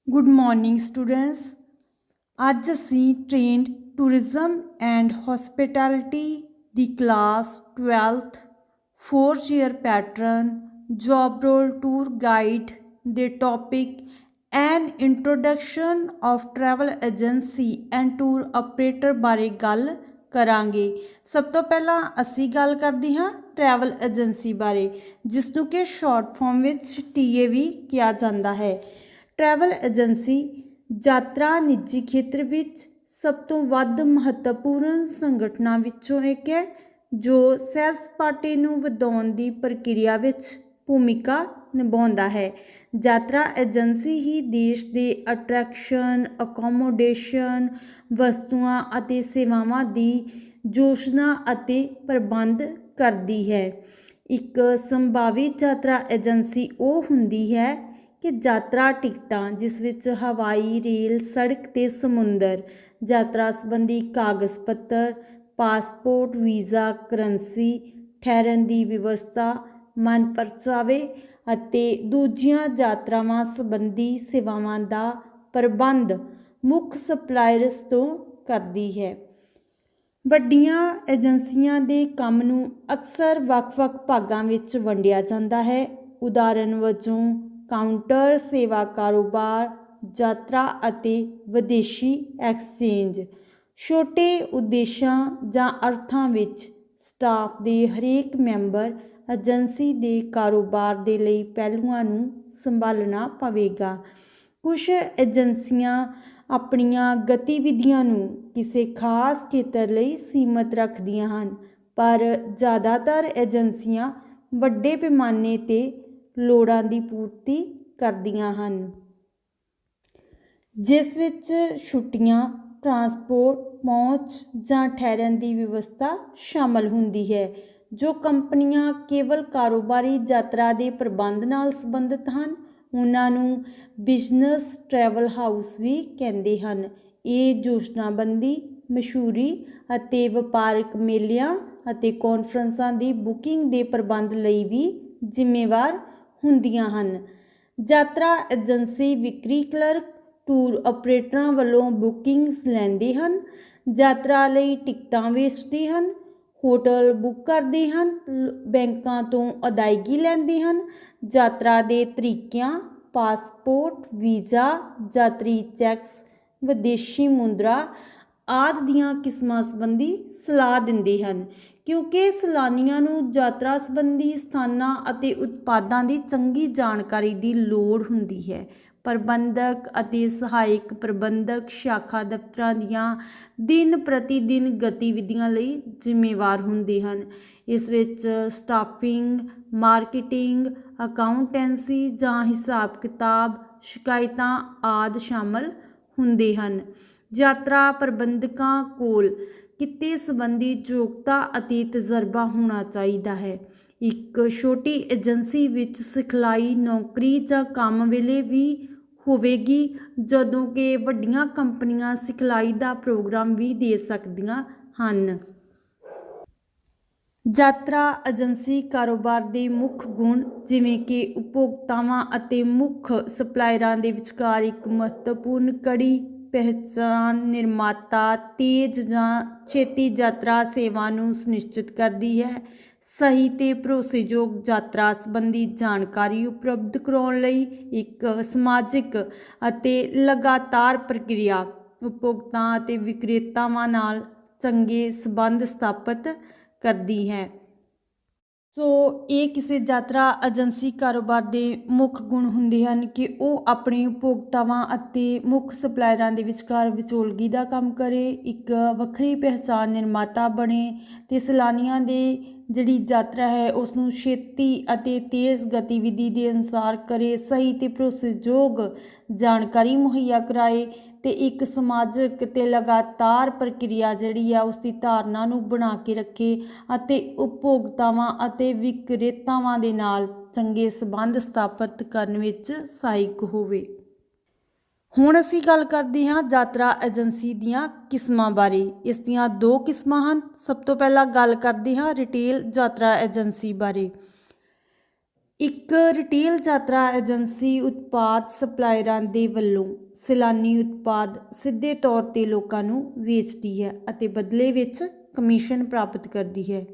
Good morning students. अज असी trade tourism and hospitality दी class 12th 4th year pattern job role tour guide दे topic an introduction of travel agency and tour operator बारे गल करांगे। सब तो पहला असी गल करते हाँ ट्रैवल एजेंसी बारे, जिसनों कि शॉर्ट फॉर्म विच TA भी किया जाता है। ट्रैवल एजेंसी यात्रा निजी खेत्र विच सब तो वध महत्वपूर्ण संगठनां विचों एक है, जो सैर सपाटे नूं वधाउण दी प्रक्रिया विच भूमिका निभाउंदा है। यात्रा एजेंसी ही देश के अट्रैक्शन, अकोमोडेशन, वस्तुआं अते सेवावां दी योजना अते प्रबंध करती है। एक संभावित यात्रा एजेंसी वो हुंदी है कि यात्रा टिकटां जिस विच हवाई, रेल, सड़क ते समुंदर, यात्रा संबंधी कागज़ पत्र, पासपोर्ट, वीज़ा, करंसी, ठहरन की व्यवस्था, मन परचावे अते दूजियां यात्रावां संबंधी सेवावां दा प्रबंध मुख सप्लायर्स तो करती है। वड्डियां एजेंसियां दे काम नूं अक्सर वख-वख भागां विच वंडिया जांदा है। उदाहरण वजों काउंटर सेवा कारोबार, यात्रा अते विदेशी एक्सचेंज। छोटे उद्देशां जां अर्थां विच स्टाफ दे हरेक मैंबर एजेंसी दे कारोबार दे लई पहलुआं नूं संभालना पवेगा। कुछ एजेंसियां अपनियां गतिविधियां नूं किसी खास खेतर लई सीमित रखदियां हन, पर ज़्यादातर एजेंसियां वड्डे पैमाने ते लोड़ां दी पूर्ति करदियां हन, जिस विच छुट्टियां, ट्रांसपोर्ट, पहुँच जां ठहरन की व्यवस्था शामिल हुंदी है। जो कंपनियां केवल कारोबारी यात्रा के प्रबंध नाल संबंधित हन, उन्हां नूं बिजनस ट्रैवल हाउस भी कहंदे हन। ये योजनाबंदी, मशहूरी अते वपारक मेलिਆਂ अते कॉन्फ्रेंसां की बुकिंग के प्रबंध लई भी जिम्मेवार ਹੁੰਦੀਆਂ ਹਨ। यात्रा एजेंसी विक्री क्लर्क टूर ऑपरेटरां ਵੱਲੋਂ बुकिंग्स ਲੈਂਦੇ ਹਨ, यात्रा ਲਈ ਟਿਕਟਾਂ ਵੇਚਦੇ ਹਨ, होटल बुक करते हैं, बैंकों तो अदायगी लेंदे हैं। यात्रा के तरीकों, पासपोर्ट, वीज़ा, यात्री चैक्स, विदेशी मुद्रा आदि दीआं किस्मां संबंधी सलाह दिंदे हैं, क्योंकि सैलानियां नूं यात्रा संबंधी स्थानां अते उत्पादां की चंगी जानकारी की लोड़ हुंदी है। प्रबंधक अते सहायक प्रबंधक शाखा दफ्तरां दीआं दिन प्रति दिन गतिविधियां लई जिम्मेवार हुंदे हन। इस विच स्टाफिंग, मार्केटिंग, अकाउंटेंसी जां हिसाब किताब, शिकायतां आदि शामिल हुंदे हन। यात्रा प्रबंधकां कोल किते संबंधी योग्यता अते तजर्बा होना चाहिए है। एक छोटी एजेंसी विच सिखलाई नौकरी जां काम वेले भी होवेगी, जदों कि वड्डियां कंपनियां सिखलाई दा प्रोग्राम भी दे सकदियां हन। यात्रा एजेंसी कारोबार के मुख्य गुण जिवें कि उपभोक्तावां अते मुख्य सप्लायरां दे विचकार एक महत्वपूर्ण कड़ी पहचान, निर्माता तेज जां छेती यात्रा सेवा नूं सुनिश्चित करती है। सही ते भरोसेयोग यात्रा संबंधी जानकारी उपलब्ध कराउण लई एक समाजिक अते लगातार प्रक्रिया उपभोक्ता अते विक्रेतावां नाल चंगे संबंध स्थापित करती है। सो ये किसी यात्रा एजेंसी कारोबार के मुख्य गुण होंदे हैं कि वह अपने उपभोक्तावां अते मुख्य सप्लायरां दे विचकार विचोलगी का काम करे, एक वक्री पहचान निर्माता बने ते सैलानियां दे जिहड़ी यात्रा है उसनूं छेती अते तेज़ गतिविधि के अनुसार करे, सही ते भरोसेयोग जानकारी मुहैया कराए ते एक समाजिक ते लगातार प्रक्रिया जिहड़ी है उसकी धारणा नूं बना के रखे अते उपभोक्तावां अते विक्रेतावां दे नाल चंगे संबंध स्थापित करन विच सहायक होवे। हुण असी गल करते हाँ यात्रा एजेंसी दीआं किस्मां बारे। इस दीआं दो किस्मां हन। सब तो पहला गल करते हाँ रिटेल यात्रा एजेंसी बारे। ਇੱਕ ਰਿਟੇਲ ਯਾਤਰਾ ਏਜੰਸੀ ਉਤਪਾਦ ਸਪਲਾਇਰਾਂ ਦੇ ਵੱਲੋਂ ਸੈਲਾਨੀ ਉਤਪਾਦ ਸਿੱਧੇ ਤੌਰ 'ਤੇ ਲੋਕਾਂ ਨੂੰ ਵੇਚਦੀ ਹੈ ਅਤੇ ਬਦਲੇ ਵਿੱਚ ਕਮਿਸ਼ਨ ਪ੍ਰਾਪਤ ਕਰਦੀ ਹੈ।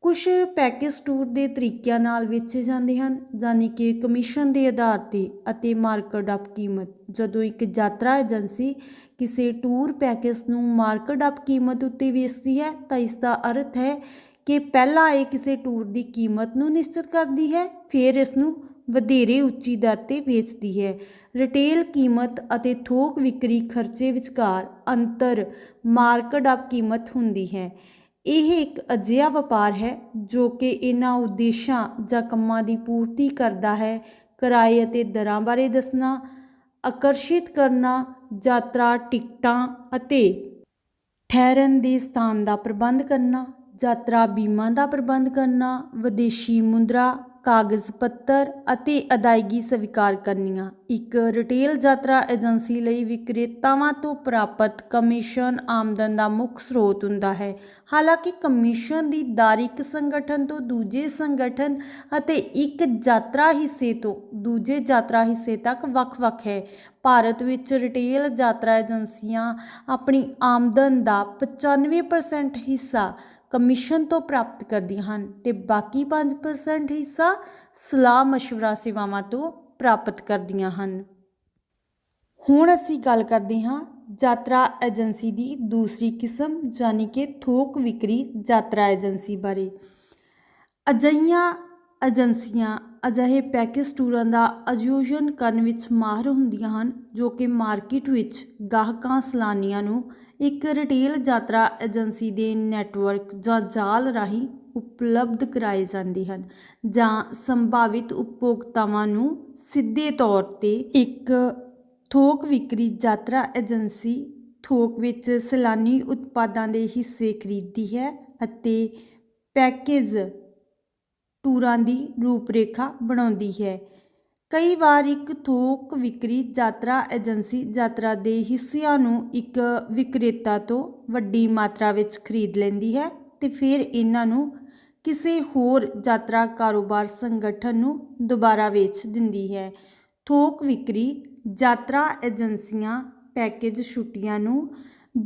ਕੁਝ ਪੈਕੇਜ ਟੂਰ ਦੇ ਤਰੀਕਿਆਂ ਨਾਲ ਵੇਚੇ ਜਾਂਦੇ ਹਨ, ਯਾਨੀ ਕਿ ਕਮਿਸ਼ਨ ਦੇ ਆਧਾਰ 'ਤੇ ਅਤੇ ਮਾਰਕੀਟ ਅਪ ਕੀਮਤ। ਜਦੋਂ ਇੱਕ ਯਾਤਰਾ ਏਜੰਸੀ ਕਿਸੇ ਟੂਰ ਪੈਕੇਜ ਨੂੰ ਮਾਰਕੀਟ ਅਪ ਕੀਮਤ ਉੱਤੇ ਵੇਚਦੀ ਹੈ ਤਾਂ ਇਸ ਦਾ ਅਰਥ ਹੈ ਕਿ ਪਹਿਲਾਂ ਇਹ ਕਿਸੇ ਟੂਰ ਦੀ ਕੀਮਤ ਨੂੰ ਨਿਸ਼ਚਿਤ ਕਰਦੀ ਹੈ, ਫਿਰ ਇਸ ਨੂੰ ਵਧੇਰੇ ਉੱਚੀ ਦਰ 'ਤੇ ਵੇਚਦੀ ਹੈ। ਰਿਟੇਲ ਕੀਮਤ ਅਤੇ ਥੋਕ ਵਿਕਰੀ ਖਰਚੇ ਵਿਚਕਾਰ ਅੰਤਰ ਮਾਰਕੀਟ ਅਪ ਕੀਮਤ ਹੁੰਦੀ ਹੈ। ਇਹ ਇੱਕ ਅਜਿਹਾ ਵਪਾਰ ਹੈ ਜੋ ਕਿ ਇਹਨਾਂ ਉਦੇਸ਼ਾਂ ਜਾਂ ਕੰਮਾਂ ਦੀ ਪੂਰਤੀ ਕਰਦਾ ਹੈ: ਕਿਰਾਏ ਅਤੇ ਦਰਾਂ ਬਾਰੇ ਦੱਸਣਾ, ਆਕਰਸ਼ਿਤ ਕਰਨਾ, ਯਾਤਰਾ ਟਿਕਟਾਂ ਅਤੇ ਠਹਿਰਨ ਦੇ ਸਥਾਨ ਦਾ ਪ੍ਰਬੰਧ ਕਰਨਾ, ਯਾਤਰਾ ਬੀਮਾ ਦਾ ਪ੍ਰਬੰਧ ਕਰਨਾ, ਵਿਦੇਸ਼ੀ ਮੁਦਰਾ, ਕਾਗਜ਼ ਪੱਤਰ ਅਤੇ ਅਦਾਇਗੀ ਸਵੀਕਾਰ ਕਰਨੀਆਂ। ਇੱਕ ਰਿਟੇਲ ਯਾਤਰਾ ਏਜੰਸੀ ਲਈ ਵਿਕਰੇਤਾਵਾਂ ਤੋਂ ਪ੍ਰਾਪਤ ਕਮਿਸ਼ਨ ਆਮਦਨ ਦਾ ਮੁੱਖ ਸਰੋਤ ਹੁੰਦਾ ਹੈ। ਹਾਲਾਂਕਿ ਕਮਿਸ਼ਨ ਦੀ ਦਰ ਇੱਕ ਸੰਗਠਨ ਤੋਂ ਦੂਜੇ ਸੰਗਠਨ ਅਤੇ ਇੱਕ ਯਾਤਰਾ ਹਿੱਸੇ ਤੋਂ ਦੂਜੇ ਯਾਤਰਾ ਹਿੱਸੇ ਤੱਕ ਵੱਖ-ਵੱਖ ਹੈ। ਭਾਰਤ ਵਿੱਚ ਰਿਟੇਲ ਯਾਤਰਾ ਏਜੰਸੀਆਂ ਆਪਣੀ ਆਮਦਨ ਦਾ 95% ਹਿੱਸਾ ਕਮਿਸ਼ਨ ਤੋਂ ਪ੍ਰਾਪਤ ਕਰਦੀਆਂ ਹਨ ਅਤੇ ਬਾਕੀ 5% ਹਿੱਸਾ ਸਲਾਹ ਮਸ਼ਵਰਾ ਸੇਵਾਵਾਂ ਤੋਂ ਪ੍ਰਾਪਤ ਕਰਦੀਆਂ ਹਨ। ਹੁਣ ਅਸੀਂ ਗੱਲ ਕਰਦੇ ਹਾਂ ਯਾਤਰਾ ਏਜੰਸੀ ਦੀ ਦੂਸਰੀ ਕਿਸਮ ਯਾਨੀ ਕਿ ਥੋਕ ਵਿਕਰੀ ਯਾਤਰਾ ਏਜੰਸੀ ਬਾਰੇ। ਅਜਿਹੀਆਂ ਏਜੰਸੀਆਂ ਅਜਿਹੇ ਪੈਕੇਜ ਟੂਰਾਂ ਦਾ ਆਯੋਜਨ ਕਰਨ ਵਿੱਚ ਮਾਹਰ ਹੁੰਦੀਆਂ ਹਨ ਜੋ ਕਿ ਮਾਰਕੀਟ ਵਿੱਚ ਗਾਹਕਾਂ ਸੈਲਾਨੀਆਂ ਨੂੰ ਇੱਕ ਰਿਟੇਲ ਯਾਤਰਾ ਏਜੰਸੀ ਦੇ ਨੈਟਵਰਕ ਜਾਂ ਜਾਲ ਰਾਹੀਂ ਉਪਲਬਧ ਕਰਾਏ ਜਾਂਦੇ ਹਨ ਜਾਂ ਸੰਭਾਵਿਤ ਉਪਭੋਗਤਾਵਾਂ ਨੂੰ ਸਿੱਧੇ ਤੌਰ 'ਤੇ। ਇੱਕ ਥੋਕ ਵਿਕਰੀ ਯਾਤਰਾ ਏਜੰਸੀ ਥੋਕ ਵਿੱਚ ਸੈਲਾਨੀ ਉਤਪਾਦਾਂ ਦੇ ਹਿੱਸੇ ਖਰੀਦਦੀ ਹੈ ਅਤੇ ਪੈਕੇਜ ਟੂਰਾਂ ਦੀ ਰੂਪਰੇਖਾ ਬਣਾਉਂਦੀ ਹੈ। ਕਈ ਵਾਰ ਇੱਕ ਥੋਕ ਵਿਕਰੀ ਯਾਤਰਾ ਏਜੰਸੀ ਯਾਤਰਾ ਦੇ ਹਿੱਸਿਆਂ ਨੂੰ ਇੱਕ ਵਿਕਰੇਤਾ ਤੋਂ ਵੱਡੀ ਮਾਤਰਾ ਵਿੱਚ ਖਰੀਦ ਲੈਂਦੀ ਹੈ ਅਤੇ ਫਿਰ ਇਹਨਾਂ ਨੂੰ ਕਿਸੇ ਹੋਰ ਯਾਤਰਾ ਕਾਰੋਬਾਰ ਸੰਗਠਨ ਨੂੰ ਦੁਬਾਰਾ ਵੇਚ ਦਿੰਦੀ ਹੈ। ਥੋਕ ਵਿਕਰੀ ਯਾਤਰਾ ਏਜੰਸੀਆਂ ਪੈਕੇਜ ਛੁੱਟੀਆਂ ਨੂੰ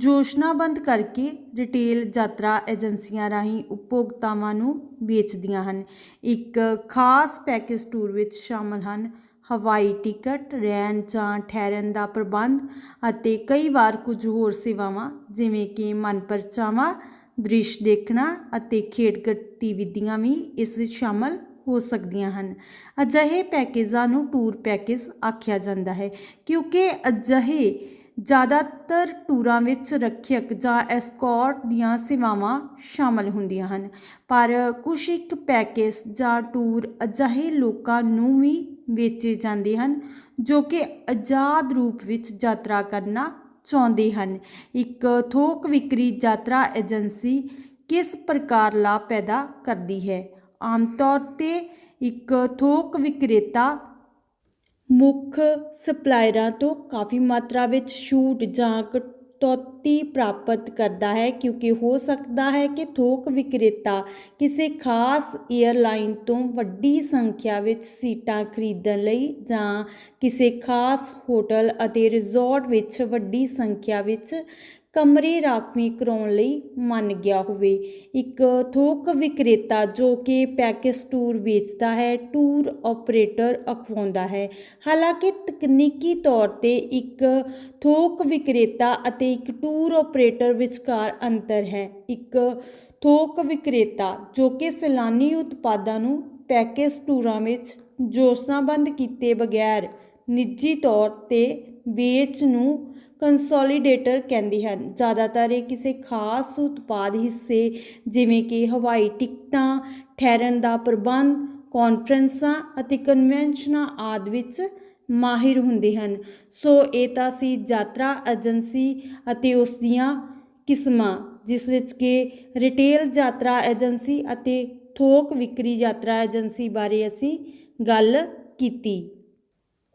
ਯੋਜਨਾਬੱਧ ਕਰਕੇ ਰਿਟੇਲ ਯਾਤਰਾ ਏਜੰਸੀਆਂ ਰਾਹੀਂ ਉਪਭੋਗਤਾਵਾਂ ਨੂੰ ਵੇਚਦੀਆਂ ਹਨ। ਇੱਕ ਖਾਸ ਪੈਕੇਜ ਟੂਰ ਵਿੱਚ ਸ਼ਾਮਲ ਹਨ ਹਵਾਈ ਟਿਕਟ, ਰਹਿਣ ਜਾਂ ਠਹਿਰਨ ਦਾ ਪ੍ਰਬੰਧ ਅਤੇ ਕਈ ਵਾਰ ਕੁਝ ਹੋਰ ਸੇਵਾਵਾਂ ਜਿਵੇਂ ਕਿ ਮਨਪਰਚਾਵਾਂ, ਦ੍ਰਿਸ਼ ਦੇਖਣਾ ਅਤੇ ਖੇਡ ਗਤੀਵਿਧੀਆਂ ਵੀ ਇਸ ਵਿੱਚ ਸ਼ਾਮਲ ਹੋ ਸਕਦੀਆਂ ਹਨ। ਅਜਿਹੇ ਪੈਕੇਜਾਂ ਨੂੰ ਟੂਰ ਪੈਕੇਜ ਆਖਿਆ ਜਾਂਦਾ ਹੈ ਕਿਉਂਕਿ ਅਜਿਹੇ ਜ਼ਿਆਦਾਤਰ ਟੂਰਾਂ ਵਿੱਚ ਰੱਖਿਅਕ ਜਾਂ ਐਸਕੌਰਟ ਦੀਆਂ ਸੇਵਾਵਾਂ ਸ਼ਾਮਲ ਹੁੰਦੀਆਂ ਹਨ, ਪਰ ਕੁਝ ਇੱਕ ਪੈਕੇਜ ਜਾਂ ਟੂਰ ਅਜਿਹੇ ਲੋਕਾਂ ਨੂੰ ਵੀ ਵੇਚੇ ਜਾਂਦੇ ਹਨ ਜੋ ਕਿ ਆਜ਼ਾਦ ਰੂਪ ਵਿੱਚ ਯਾਤਰਾ ਕਰਨਾ ਚਾਹੁੰਦੇ ਹਨ। ਇੱਕ ਥੋਕ ਵਿਕਰੀ ਯਾਤਰਾ ਏਜੰਸੀ ਕਿਸ ਪ੍ਰਕਾਰ ਲਾਭ ਪੈਦਾ ਕਰਦੀ ਹੈ? ਆਮ ਤੌਰ 'ਤੇ ਇੱਕ ਥੋਕ ਵਿਕਰੇਤਾ ਮੁੱਖ ਸਪਲਾਇਰਾਂ ਤੋਂ ਕਾਫੀ ਮਾਤਰਾ ਵਿੱਚ ਛੂਟ ਜਾਂ ਕਟੌਤੀ ਪ੍ਰਾਪਤ ਕਰਦਾ ਹੈ ਕਿਉਂਕਿ ਹੋ ਸਕਦਾ ਹੈ ਕਿ ਥੋਕ ਵਿਕਰੇਤਾ ਕਿਸੇ ਖਾਸ ਏਅਰਲਾਈਨ ਤੋਂ ਵੱਡੀ ਸੰਖਿਆ ਵਿੱਚ ਸੀਟਾਂ ਖਰੀਦਣ ਲਈ ਜਾਂ ਕਿਸੇ ਖਾਸ ਹੋਟਲ ਅਤੇ ਰਿਜ਼ੋਰਟ ਵਿੱਚ ਵੱਡੀ ਸੰਖਿਆ ਵਿੱਚ ਕਮਰੇ ਰਾਖਵੀਂ ਕਰਾਉਣ ਲਈ ਮੰਨ ਗਿਆ ਹੋਵੇ। ਇੱਕ ਥੋਕ ਵਿਕਰੇਤਾ ਜੋ ਕਿ ਪੈਕੇਜ ਟੂਰ ਵੇਚਦਾ ਹੈ ਟੂਰ ਆਪਰੇਟਰ ਅਖਵਾਉਂਦਾ ਹੈ। ਹਾਲਾਂਕਿ ਤਕਨੀਕੀ ਤੌਰ 'ਤੇ ਇੱਕ ਥੋਕ ਵਿਕਰੇਤਾ ਅਤੇ ਇੱਕ ਟੂਰ ਆਪਰੇਟਰ ਵਿਚਕਾਰ ਅੰਤਰ ਹੈ। ਇੱਕ ਥੋਕ ਵਿਕਰੇਤਾ ਜੋ ਕਿ ਸੈਲਾਨੀ ਉਤਪਾਦਾਂ ਨੂੰ ਪੈਕੇਜ ਟੂਰਾਂ ਵਿੱਚ ਯੋਜਨਾਬੱਧ ਕੀਤੇ ਬਗੈਰ ਨਿੱਜੀ ਤੌਰ 'ਤੇ ਵੇਚ ਨੂੰ ਕੰਸੋਲੀਡੇਟਰ ਕਹਿੰਦੇ ਹਨ। ਜ਼ਿਆਦਾਤਰ ਇਹ ਕਿਸੇ ਖਾਸ ਉਤਪਾਦ ਹਿੱਸੇ ਜਿਵੇਂ ਕਿ ਹਵਾਈ ਟਿਕਟਾਂ, ਠਹਿਰਨ ਦਾ ਪ੍ਰਬੰਧ, ਕਾਨਫਰੰਸਾਂ ਅਤੇ ਕਨਵੈਨਸ਼ਨਾਂ ਆਦਿ ਵਿੱਚ ਮਾਹਿਰ ਹੁੰਦੇ ਹਨ। ਸੋ ਇਹ ਤਾਂ ਸੀ ਯਾਤਰਾ ਏਜੰਸੀ ਅਤੇ ਉਸ ਦੀਆਂ ਕਿਸਮਾਂ, ਜਿਸ ਵਿੱਚ ਕਿ ਰਿਟੇਲ ਯਾਤਰਾ ਏਜੰਸੀ ਅਤੇ ਥੋਕ ਵਿਕਰੀ ਯਾਤਰਾ ਏਜੰਸੀ ਬਾਰੇ ਅਸੀਂ ਗੱਲ ਕੀਤੀ।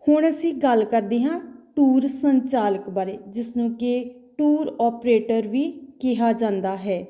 ਹੁਣ ਅਸੀਂ ਗੱਲ ਕਰਦੇ ਹਾਂ ਟੂਰ ਸੰਚਾਲਕ ਬਾਰੇ, ਜਿਸ ਨੂੰ ਕਿ ਟੂਰ ਆਪਰੇਟਰ ਵੀ ਕਿਹਾ ਜਾਂਦਾ ਹੈ।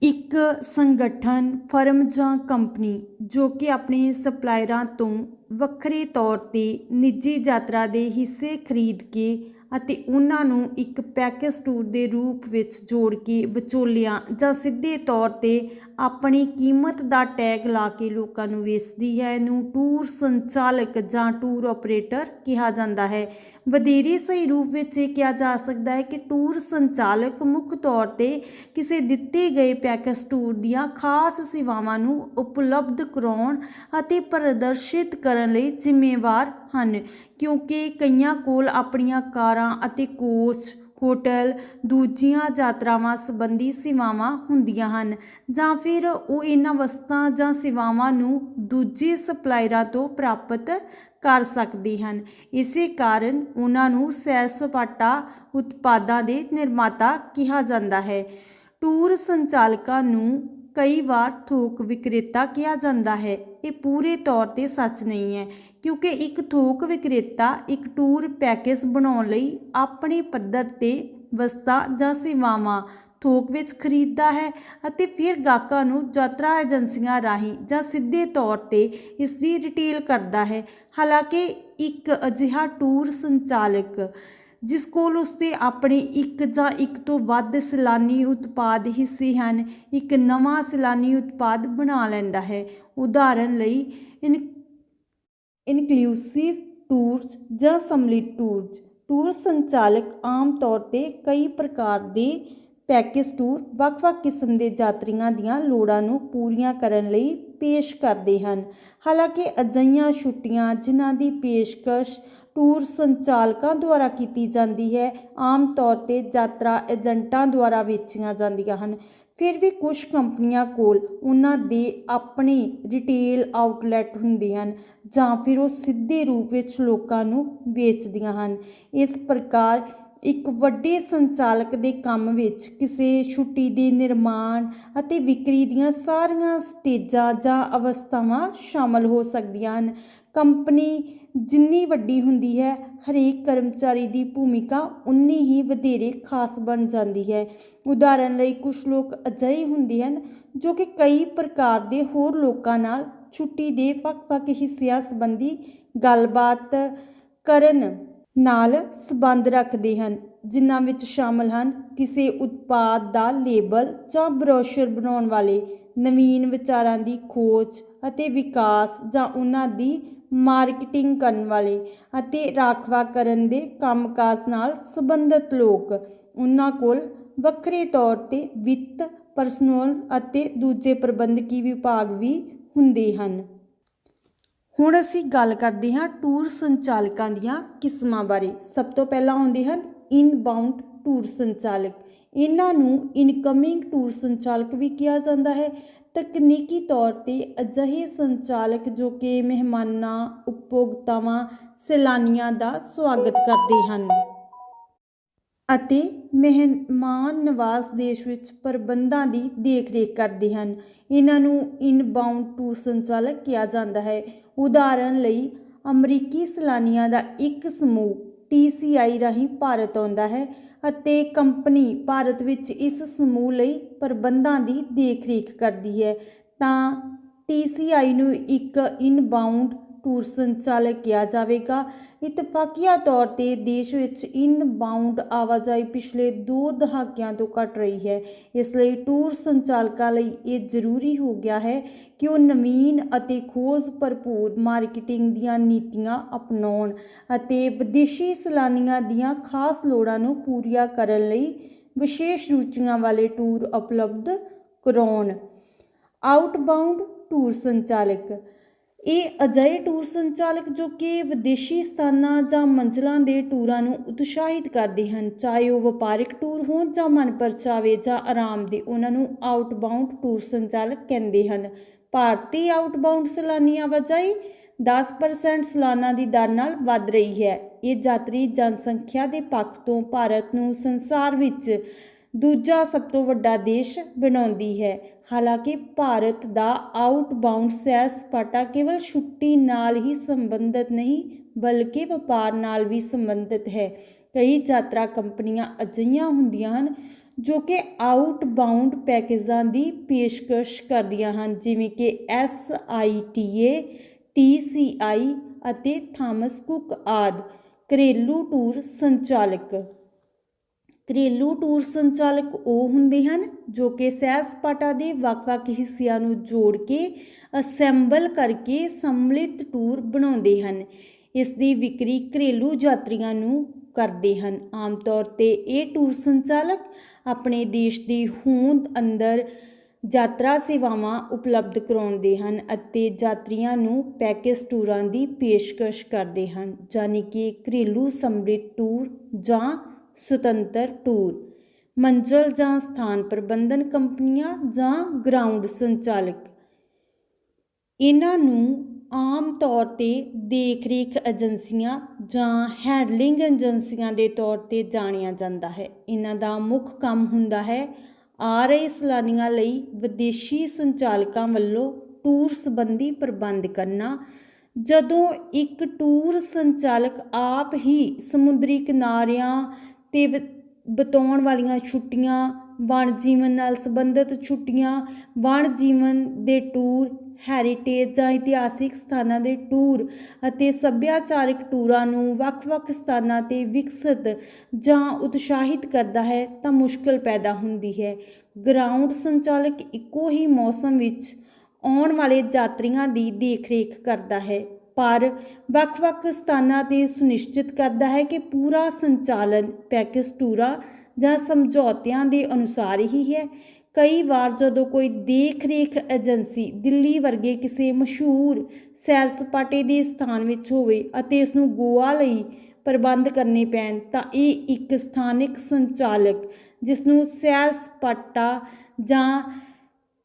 ਇੱਕ ਸੰਗਠਨ, ਫਰਮ ਜਾਂ ਕੰਪਨੀ ਜੋ ਕਿ ਆਪਣੇ ਸਪਲਾਇਰਾਂ ਤੋਂ ਵੱਖਰੇ ਤੌਰ 'ਤੇ ਨਿੱਜੀ ਯਾਤਰਾ ਦੇ ਹਿੱਸੇ ਖਰੀਦ ਕੇ ਅਤੇ ਉਹਨਾਂ ਨੂੰ ਇੱਕ ਪੈਕੇਜ ਟੂਰ ਦੇ ਰੂਪ ਵਿੱਚ ਜੋੜ ਕੇ ਵਿਚੋਲਿਆਂ ਜਾਂ ਸਿੱਧੇ ਤੌਰ 'ਤੇ ਆਪਣੀ ਕੀਮਤ ਦਾ ਟੈਗ ਲਾ ਕੇ ਲੋਕਾਂ ਨੂੰ ਵੇਚਦੀ ਹੈ, ਇਹਨੂੰ ਟੂਰ ਸੰਚਾਲਕ ਜਾਂ ਟੂਰ ਆਪਰੇਟਰ ਕਿਹਾ ਜਾਂਦਾ ਹੈ। ਵਧੇਰੇ ਸਹੀ ਰੂਪ ਵਿੱਚ ਇਹ ਕਿਹਾ ਜਾ ਸਕਦਾ ਹੈ ਕਿ ਟੂਰ ਸੰਚਾਲਕ ਮੁੱਖ ਤੌਰ 'ਤੇ ਕਿਸੇ ਦਿੱਤੇ ਗਏ ਪੈਕੇਜ ਟੂਰ ਦੀਆਂ ਖਾਸ ਸੇਵਾਵਾਂ ਨੂੰ ਉਪਲਬਧ ਕਰਾਉਣ ਅਤੇ ਪ੍ਰਦਰਸ਼ਿਤ ਕਰਨ ਲਈ ਜ਼ਿੰਮੇਵਾਰ ਹਨ, ਕਿਉਂਕਿ ਕਈਆਂ ਕੋਲ ਆਪਣੀਆਂ ਕਾਰਾਂ ਅਤੇ ਕੋਚ, ਹੋਟਲ, ਦੂਜੀਆਂ ਯਾਤਰਾਵਾਂ ਸੰਬੰਧੀ ਸੇਵਾਵਾਂ ਹੁੰਦੀਆਂ ਹਨ, ਜਾਂ ਫਿਰ ਉਹ ਇਹਨਾਂ ਵਸਤਾਂ ਜਾਂ ਸੇਵਾਵਾਂ ਨੂੰ ਦੂਜੇ ਸਪਲਾਇਰਾਂ ਤੋਂ ਪ੍ਰਾਪਤ ਕਰ ਸਕਦੇ ਹਨ। ਇਸੇ ਕਾਰਨ ਉਹਨਾਂ ਨੂੰ ਸੈਰ ਸਪਾਟਾ ਉਤਪਾਦਾਂ ਦੇ ਨਿਰਮਾਤਾ ਕਿਹਾ ਜਾਂਦਾ ਹੈ। ਟੂਰ ਸੰਚਾਲਕਾਂ ਨੂੰ ਕਈ ਵਾਰ ਥੋਕ ਵਿਕਰੇਤਾ ਕਿਹਾ ਜਾਂਦਾ ਹੈ। ਇਹ ਪੂਰੇ ਤੌਰ 'ਤੇ ਸੱਚ ਨਹੀਂ ਹੈ, ਕਿਉਂਕਿ ਇੱਕ ਥੋਕ ਵਿਕਰੇਤਾ ਇੱਕ ਟੂਰ ਪੈਕੇਜ ਬਣਾਉਣ ਲਈ ਆਪਣੇ ਪੱਧਰ 'ਤੇ ਵਸਤਾਂ ਜਾਂ ਸੇਵਾਵਾਂ ਥੋਕ ਵਿੱਚ ਖਰੀਦਦਾ ਹੈ ਅਤੇ ਫਿਰ ਗਾਹਕਾਂ ਨੂੰ ਯਾਤਰਾ ਏਜੰਸੀਆਂ ਰਾਹੀਂ ਜਾਂ ਸਿੱਧੇ ਤੌਰ 'ਤੇ ਇਸ ਦੀ ਰਿਟੇਲ ਕਰਦਾ ਹੈ। ਹਾਲਾਂਕਿ ਇੱਕ ਅਜਿਹਾ ਟੂਰ ਸੰਚਾਲਕ ਜਿਸ ਕੋਲ ਉਸਦੇ ਆਪਣੇ ਇੱਕ ਜਾਂ ਇੱਕ ਤੋਂ ਵੱਧ ਸੈਲਾਨੀ ਉਤਪਾਦ ਹਿੱਸੇ ਹਨ, ਇੱਕ ਨਵਾਂ ਸੈਲਾਨੀ ਉਤਪਾਦ ਬਣਾ ਲੈਂਦਾ ਹੈ। ਉਦਾਹਰਨ ਲਈ ਇਨਕਲੂਸਿਵ ਟੂਰਸ ਜਾਂ ਸਮਲਿਤ ਟੂਰਸ। ਟੂਰ ਸੰਚਾਲਕ ਆਮ ਤੌਰ 'ਤੇ ਕਈ ਪ੍ਰਕਾਰ ਦੇ ਪੈਕੇਜ ਟੂਰ ਵੱਖ-ਵੱਖ ਕਿਸਮ ਦੇ ਯਾਤਰੀਆਂ ਦੀਆਂ ਲੋੜਾਂ ਨੂੰ ਪੂਰੀਆਂ ਕਰਨ ਲਈ ਪੇਸ਼ ਕਰਦੇ ਹਨ। ਹਾਲਾਂਕਿ ਅਜਿਹੀਆਂ ਛੁੱਟੀਆਂ ਜਿਨ੍ਹਾਂ ਦੀ ਪੇਸ਼ਕਸ਼ ਟੂਰ ਸੰਚਾਲਕਾਂ ਦੁਆਰਾ ਕੀਤੀ ਜਾਂਦੀ ਹੈ, ਆਮ ਤੌਰ 'ਤੇ ਯਾਤਰਾ ਏਜੰਟਾਂ ਦੁਆਰਾ ਵੇਚੀਆਂ ਜਾਂਦੀਆਂ ਹਨ। ਫਿਰ ਵੀ ਕੁਝ ਕੰਪਨੀਆਂ ਕੋਲ ਉਹਨਾਂ ਦੇ ਆਪਣੇ ਰਿਟੇਲ ਆਊਟਲੈਟ ਹੁੰਦੇ ਹਨ ਜਾਂ ਫਿਰ ਉਹ ਸਿੱਧੇ ਰੂਪ ਵਿੱਚ ਲੋਕਾਂ ਨੂੰ ਵੇਚਦੀਆਂ ਹਨ। ਇਸ ਪ੍ਰਕਾਰ ਇੱਕ ਵੱਡੇ ਸੰਚਾਲਕ ਦੇ ਕੰਮ ਵਿੱਚ ਕਿਸੇ ਛੁੱਟੀ ਦੇ ਨਿਰਮਾਣ ਅਤੇ ਵਿਕਰੀ ਦੀਆਂ ਸਾਰੀਆਂ ਸਟੇਜਾਂ ਜਾਂ ਅਵਸਥਾਵਾਂ ਸ਼ਾਮਲ ਹੋ ਸਕਦੀਆਂ ਹਨ। ਕੰਪਨੀ ਜਿੰਨੀ ਵੱਡੀ ਹੁੰਦੀ ਹੈ, ਹਰੇਕ ਕਰਮਚਾਰੀ ਦੀ ਭੂਮਿਕਾ ਉਨੀ ਹੀ ਵਧੇਰੇ ਖਾਸ ਬਣ ਜਾਂਦੀ ਹੈ। ਉਦਾਹਰਨ ਲਈ ਕੁਝ ਲੋਕ ਅਜਿਹੇ ਹੁੰਦੇ ਹਨ ਜੋ ਕਿ ਕਈ ਪ੍ਰਕਾਰ ਦੇ ਹੋਰ ਲੋਕਾਂ ਨਾਲ ਛੁੱਟੀ ਦੇ ਵੱਖ-ਵੱਖ ਹਿੱਸਿਆਂ ਸੰਬੰਧੀ ਗੱਲਬਾਤ ਕਰਨ ਨਾਲ ਸੰਬੰਧ ਰੱਖਦੇ ਹਨ, ਜਿਨ੍ਹਾਂ ਵਿੱਚ ਸ਼ਾਮਲ ਹਨ ਕਿਸੇ ਉਤਪਾਦ ਦਾ ਲੇਬਲ ਜਾਂ ਬਰੋਸ਼ਰ ਬਣਾਉਣ ਵਾਲੇ, ਨਵੀਨ ਵਿਚਾਰਾਂ ਦੀ ਖੋਜ ਅਤੇ ਵਿਕਾਸ ਜਾਂ ਉਹਨਾਂ ਦੀ ਮਾਰਕੀਟਿੰਗ ਕਰਨ ਵਾਲੇ, ਅਤੇ ਰਾਖਵਾ ਕਰਨ ਦੇ ਕੰਮਕਾਜ ਨਾਲ ਸੰਬੰਧਿਤ ਲੋਕ। ਉਹਨਾਂ ਕੋਲ ਵੱਖਰੇ ਤੌਰ 'ਤੇ ਵਿੱਤ, ਪਰਸਨਲ ਅਤੇ ਦੂਜੇ ਪ੍ਰਬੰਧਕੀ ਵਿਭਾਗ ਵੀ ਹੁੰਦੇ ਹਨ। ਹੁਣ ਅਸੀਂ ਗੱਲ ਕਰਦੇ ਹਾਂ ਟੂਰ ਸੰਚਾਲਕਾਂ ਦੀਆਂ ਕਿਸਮਾਂ ਬਾਰੇ। ਸਭ ਤੋਂ ਪਹਿਲਾਂ ਆਉਂਦੇ ਹਨ ਇਨਬਾਊਂਡ ਟੂਰ ਸੰਚਾਲਕ। ਇਹਨਾਂ ਨੂੰ ਇਨਕਮਿੰਗ ਟੂਰ ਸੰਚਾਲਕ ਵੀ ਕਿਹਾ ਜਾਂਦਾ ਹੈ। ਤਕਨੀਕੀ ਤੌਰ 'ਤੇ ਅਜਿਹੇ ਸੰਚਾਲਕ ਜੋ ਕਿ ਮਹਿਮਾਨਾਂ, ਉਪਭੋਗਤਾਵਾਂ, ਸੈਲਾਨੀਆਂ ਦਾ ਸਵਾਗਤ ਕਰਦੇ ਹਨ ਅਤੇ ਮਹਿਮਾਨ ਨਿਵਾਸ ਦੇਸ਼ ਵਿੱਚ ਪ੍ਰਬੰਧਾਂ ਦੀ ਦੇਖਰੇਖ ਕਰਦੇ ਹਨ, ਇਹਨਾਂ ਨੂੰ ਇਨਬਾਊਂਡ ਟੂਰ ਸੰਚਾਲਕ ਕਿਹਾ ਜਾਂਦਾ ਹੈ। ਉਦਾਹਰਨ ਲਈ ਅਮਰੀਕੀ ਸੈਲਾਨੀਆਂ ਦਾ ਇੱਕ ਸਮੂਹ TCI ਰਾਹੀਂ ਭਾਰਤ ਆਉਂਦਾ ਹੈ ਅਤੇ ਕੰਪਨੀ ਭਾਰਤ ਵਿੱਚ ਇਸ ਸਮੂਹ ਲਈ ਪ੍ਰਬੰਧਾਂ ਦੀ ਦੇਖਰੇਖ ਕਰਦੀ ਹੈ, ਤਾਂ TCI ਨੂੰ ਇੱਕ ਇਨਬਾਊਂਡ ਟੂਰ ਸੰਚਾਲਕ ਕਿਹਾ ਜਾਵੇਗਾ। ਇਤਫਾਕੀਆ ਤੌਰ 'ਤੇ ਦੇਸ਼ ਵਿੱਚ ਇਨਬਾਊਂਡ ਆਵਾਜਾਈ ਪਿਛਲੇ 2 ਦਹਾਕਿਆਂ ਤੋਂ ਘਟ ਰਹੀ ਹੈ। ਇਸ ਲਈ ਟੂਰ ਸੰਚਾਲਕਾਂ ਲਈ ਇਹ ਜ਼ਰੂਰੀ ਹੋ ਗਿਆ ਹੈ ਕਿ ਉਹ ਨਵੀਨ ਅਤੇ ਖੋਜ ਭਰਪੂਰ ਮਾਰਕੀਟਿੰਗ ਦੀਆਂ ਨੀਤੀਆਂ ਅਪਣਾਉਣ ਅਤੇ ਵਿਦੇਸ਼ੀ ਸੈਲਾਨੀਆਂ ਦੀਆਂ ਖਾਸ ਲੋੜਾਂ ਨੂੰ ਪੂਰੀਆਂ ਕਰਨ ਲਈ ਵਿਸ਼ੇਸ਼ ਰੁਚੀਆਂ ਵਾਲੇ ਟੂਰ ਉਪਲਬਧ ਕਰਾਉਣ। ਆਊਟਬਾਊਂਡ ਟੂਰ ਸੰਚਾਲਕ ਇਹ ਅਜਿਹੇ ਟੂਰ ਸੰਚਾਲਕ ਜੋ ਕਿ ਵਿਦੇਸ਼ੀ ਸਥਾਨਾਂ ਜਾਂ ਮੰਜ਼ਿਲਾਂ ਦੇ ਟੂਰਾਂ ਨੂੰ ਉਤਸ਼ਾਹਿਤ ਕਰਦੇ ਹਨ, ਚਾਹੇ ਉਹ ਵਪਾਰਿਕ ਟੂਰ ਹੋਣ ਜਾਂ ਮਨਪਰਚਾਵੇ ਜਾਂ ਆਰਾਮ ਦੇ, ਉਹਨਾਂ ਨੂੰ ਆਊਟਬਾਊਂਡ ਟੂਰ ਸੰਚਾਲਕ ਕਹਿੰਦੇ ਹਨ। ਭਾਰਤੀ ਆਊਟਬਾਊਂਡ ਸੈਲਾਨੀ ਆਵਾਜਾਈ 10% ਸਾਲਾਨਾ ਦੀ ਦਰ ਨਾਲ ਵੱਧ ਰਹੀ ਹੈ। ਇਹ ਯਾਤਰੀ ਜਨਸੰਖਿਆ ਦੇ ਪੱਖ ਤੋਂ ਭਾਰਤ ਨੂੰ ਸੰਸਾਰ ਵਿੱਚ ਦੂਜਾ ਸਭ ਤੋਂ ਵੱਡਾ ਦੇਸ਼ ਬਣਾਉਂਦੀ ਹੈ। ਹਾਲਾਂਕਿ ਭਾਰਤ ਦਾ ਆਊਟਬਾਊਂਡ ਸੈਰ ਸਪਾਟਾ ਕੇਵਲ ਛੁੱਟੀ ਨਾਲ ਹੀ ਸੰਬੰਧਿਤ ਨਹੀਂ, ਬਲਕਿ ਵਪਾਰ ਨਾਲ ਵੀ ਸੰਬੰਧਿਤ ਹੈ। ਕਈ ਯਾਤਰਾ ਕੰਪਨੀਆਂ ਅਜਿਹੀਆਂ ਹੁੰਦੀਆਂ ਹਨ ਜੋ ਕਿ ਆਊਟਬਾਊਂਡ ਪੈਕੇਜਾਂ ਦੀ ਪੇਸ਼ਕਸ਼ ਕਰਦੀਆਂ ਹਨ, ਜਿਵੇਂ ਕਿ SITA, TCI ਅਤੇ ਥਾਮਸ ਕੁੱਕ ਆਦਿ। ਘਰੇਲੂ ਟੂਰ ਸੰਚਾਲਕ। ਘਰੇਲੂ ਟੂਰ ਸੰਚਾਲਕ ਉਹ ਹੁੰਦੇ ਹਨ ਜੋ ਕਿ ਸੈਰ ਸਪਾਟਾ ਦੇ ਵੱਖ-ਵੱਖ ਹਿੱਸਿਆਂ ਨੂੰ ਜੋੜ ਕੇ ਅਸੈਂਬਲ ਕਰਕੇ ਸੰਮਿਲਿਤ ਟੂਰ ਬਣਾਉਂਦੇ ਹਨ। ਇਸ ਦੀ ਵਿਕਰੀ ਘਰੇਲੂ ਯਾਤਰੀਆਂ ਨੂੰ ਕਰਦੇ ਹਨ। ਆਮ ਤੌਰ ਤੇ ਇਹ ਟੂਰ ਸੰਚਾਲਕ ਆਪਣੇ ਦੇਸ਼ ਦੀ ਹੋਂਦ ਅੰਦਰ ਯਾਤਰਾ ਸੇਵਾਵਾਂ ਉਪਲਬਧ ਕਰਾਉਂਦੇ ਹਨ ਅਤੇ ਯਾਤਰੀਆਂ ਨੂੰ ਪੈਕੇਜ ਟੂਰਾਂ ਦੀ ਪੇਸ਼ਕਸ਼ ਕਰਦੇ ਹਨ, ਯਾਨੀ ਕਿ ਘਰੇਲੂ ਸੰਮਿਲਿਤ ਟੂਰ ਜਾਂ ਸੁਤੰਤਰ ਟੂਰ। ਮੰਜ਼ਿਲ ਜਾਂ ਸਥਾਨ ਪ੍ਰਬੰਧਨ ਕੰਪਨੀਆਂ ਜਾਂ ਗਰਾਊਂਡ ਸੰਚਾਲਕ। ਇਹਨਾਂ ਨੂੰ ਆਮ ਤੌਰ ਤੇ ਦੇਖ-ਰੇਖ ਏਜੰਸੀਆਂ ਜਾਂ ਹੈਂਡਲਿੰਗ ਏਜੰਸੀਆਂ ਦੇ ਤੌਰ ਤੇ ਜਾਣਿਆ ਜਾਂਦਾ ਹੈ। ਇਹਨਾਂ ਦਾ ਮੁੱਖ ਕੰਮ ਹੁੰਦਾ ਹੈ ਆ ਰਹੇ ਸੈਲਾਨੀਆਂ ਲਈ ਵਿਦੇਸ਼ੀ ਸੰਚਾਲਕਾਂ ਵੱਲੋਂ ਟੂਰ ਸੰਬੰਧੀ ਪ੍ਰਬੰਧ ਕਰਨਾ। ਜਦੋਂ ਇੱਕ ਟੂਰ ਸੰਚਾਲਕ ਆਪ ਹੀ ਸਮੁੰਦਰੀ ਕਿਨਾਰਿਆਂ ਤੇ ਬਿਤਾਉਣ ਵਾਲੀਆਂ ਛੁੱਟੀਆਂ, ਵਣ ਜੀਵਨ ਨਾਲ ਸੰਬੰਧਿਤ ਛੁੱਟੀਆਂ, ਵਣ ਜੀਵਨ ਦੇ ਟੂਰ, ਹੈਰੀਟੇਜ ਜਾਂ ਇਤਿਹਾਸਿਕ ਸਥਾਨਾਂ ਦੇ ਟੂਰ ਅਤੇ ਸੱਭਿਆਚਾਰਕ ਟੂਰਾਂ ਨੂੰ ਵੱਖ-ਵੱਖ ਸਥਾਨਾਂ 'ਤੇ ਵਿਕਸਿਤ ਜਾਂ ਉਤਸ਼ਾਹਿਤ ਕਰਦਾ ਹੈ ਤਾਂ ਮੁਸ਼ਕਲ ਪੈਦਾ ਹੁੰਦੀ ਹੈ। ਗਰਾਊਂਡ ਸੰਚਾਲਕ ਇੱਕੋ ਹੀ ਮੌਸਮ ਵਿੱਚ ਆਉਣ ਵਾਲੇ ਯਾਤਰੀਆਂ ਦੀ ਦੇਖ-ਰੇਖ ਕਰਦਾ ਹੈ, ਪਰ ਵੱਖ-ਵੱਖ ਸਥਾਨਾਂ 'ਤੇ ਸੁਨਿਸ਼ਚਿਤ ਕਰਦਾ ਹੈ ਕਿ ਪੂਰਾ ਸੰਚਾਲਨ ਪੈਕੇਜ ਟੂਰਾਂ ਜਾਂ ਸਮਝੌਤਿਆਂ ਦੇ ਅਨੁਸਾਰ ਹੀ ਹੈ। ਕਈ ਵਾਰ ਜਦੋਂ ਕੋਈ ਦੇਖ-ਰੇਖ ਏਜੰਸੀ ਦਿੱਲੀ ਵਰਗੇ ਕਿਸੇ ਮਸ਼ਹੂਰ ਸੈਰ ਸਪਾਟੇ ਦੇ ਸਥਾਨ ਵਿੱਚ ਹੋਵੇ ਅਤੇ ਇਸ ਨੂੰ ਗੋਆ ਲਈ ਪ੍ਰਬੰਧ ਕਰਨੇ ਪੈਣ ਤਾਂ ਇਹ ਇੱਕ ਸਥਾਨਿਕ ਸੰਚਾਲਕ, ਜਿਸ ਨੂੰ ਸੈਰ ਸਪਾਟਾ ਜਾਂ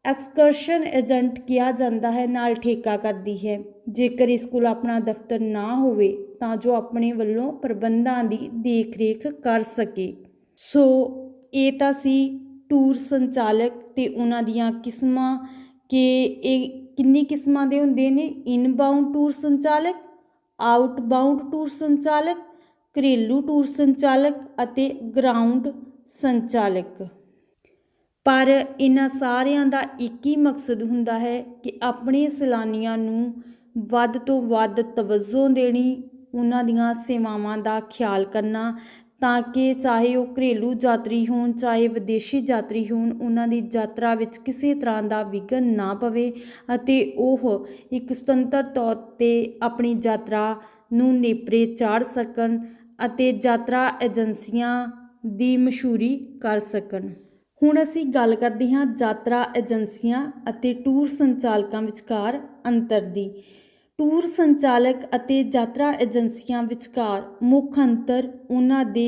ਐਕਸਕਰਸ਼ਨ ਏਜੰਟ ਕਿਹਾ ਜਾਂਦਾ ਹੈ, ਨਾਲ ਠੇਕਾ ਕਰਦੀ ਹੈ। ਜੇਕਰ ਇਸ ਕੋਲ ਆਪਣਾ ਦਫ਼ਤਰ ਨਾ ਹੋਵੇ ਤਾਂ ਜੋ ਆਪਣੇ ਵੱਲੋਂ ਪ੍ਰਬੰਧਾਂ ਦੀ ਦੇਖ-ਰੇਖ ਕਰ ਸਕੇ। ਸੋ ਇਹ ਤਾਂ ਸੀ ਟੂਰ ਸੰਚਾਲਕ ਤੇ ਉਹਨਾਂ ਦੀਆਂ ਕਿਸਮਾਂ, ਕਿ ਇਹ ਕਿੰਨੀ ਕਿਸਮਾਂ ਦੇ ਹੁੰਦੇ ਨੇ। ਇਨਬਾਊਂਡ ਟੂਰ ਸੰਚਾਲਕ, ਆਊਟਬਾਊਂਡ ਟੂਰ ਸੰਚਾਲਕ, ਘਰੇਲੂ ਟੂਰ ਸੰਚਾਲਕ ਅਤੇ ਗਰਾਊਂਡ ਸੰਚਾਲਕ। ਪਰ ਇਹਨਾਂ ਸਾਰਿਆਂ ਦਾ ਇੱਕ ਹੀ ਮਕਸਦ ਹੁੰਦਾ ਹੈ ਕਿ ਆਪਣੇ ਸੈਲਾਨੀਆਂ ਨੂੰ ਵੱਧ ਤੋਂ ਵੱਧ ਤਵੱਜੋ ਦੇਣੀ, ਉਹਨਾਂ ਦੀਆਂ ਸੇਵਾਵਾਂ ਦਾ ਖਿਆਲ ਕਰਨਾ, ਤਾਂ ਕਿ ਚਾਹੇ ਉਹ ਘਰੇਲੂ ਯਾਤਰੀ ਹੋਣ ਚਾਹੇ ਵਿਦੇਸ਼ੀ ਯਾਤਰੀ ਹੋਣ, ਉਹਨਾਂ ਦੀ ਯਾਤਰਾ ਵਿੱਚ ਕਿਸੇ ਤਰ੍ਹਾਂ ਦਾ ਵਿਘਨ ਨਾ ਪਵੇ ਅਤੇ ਉਹ ਇੱਕ ਸੁਤੰਤਰ ਤੌਰ 'ਤੇ ਆਪਣੀ ਯਾਤਰਾ ਨੂੰ ਨੇਪਰੇ ਚਾੜ੍ਹ ਸਕਣ ਅਤੇ ਯਾਤਰਾ ਏਜੰਸੀਆਂ ਦੀ ਮਸ਼ਹੂਰੀ ਕਰ ਸਕਣ। ਹੁਣ ਅਸੀਂ ਗੱਲ ਕਰਦੇ ਹਾਂ ਯਾਤਰਾ ਏਜੰਸੀਆਂ ਅਤੇ ਟੂਰ ਸੰਚਾਲਕਾਂ ਵਿਚਕਾਰ ਅੰਤਰ ਦੀ। ਟੂਰ ਸੰਚਾਲਕ ਅਤੇ ਯਾਤਰਾ ਏਜੰਸੀਆਂ ਵਿਚਕਾਰ ਮੁੱਖ ਅੰਤਰ ਉਹਨਾਂ ਦੇ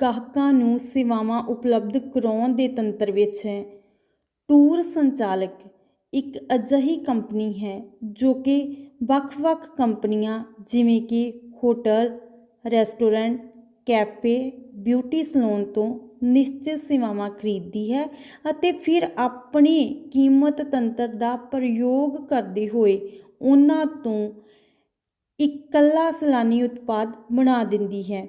ਗਾਹਕਾਂ ਨੂੰ ਸੇਵਾਵਾਂ ਉਪਲਬਧ ਕਰਾਉਣ ਦੇ ਤੰਤਰ ਵਿੱਚ ਹੈ। ਟੂਰ ਸੰਚਾਲਕ ਇੱਕ ਅਜਿਹੀ ਕੰਪਨੀ ਹੈ ਜੋ ਕਿ ਵੱਖ-ਵੱਖ ਕੰਪਨੀਆਂ ਜਿਵੇਂ ਕਿ hotel, restaurant, cafe, beauty salon ਤੋਂ ਨਿਸ਼ਚਿਤ ਸੇਵਾਵਾਂ ਖਰੀਦਦੀ ਹੈ ਅਤੇ ਫਿਰ ਆਪਣੀ ਕੀਮਤ ਤੰਤਰ ਦਾ ਪ੍ਰਯੋਗ ਕਰਦੇ ਹੋਏ ਉਹਨਾਂ ਤੋਂ ਇਕੱਲਾ ਸੈਲਾਨੀ ਉਤਪਾਦ ਬਣਾ ਦਿੰਦੀ ਹੈ।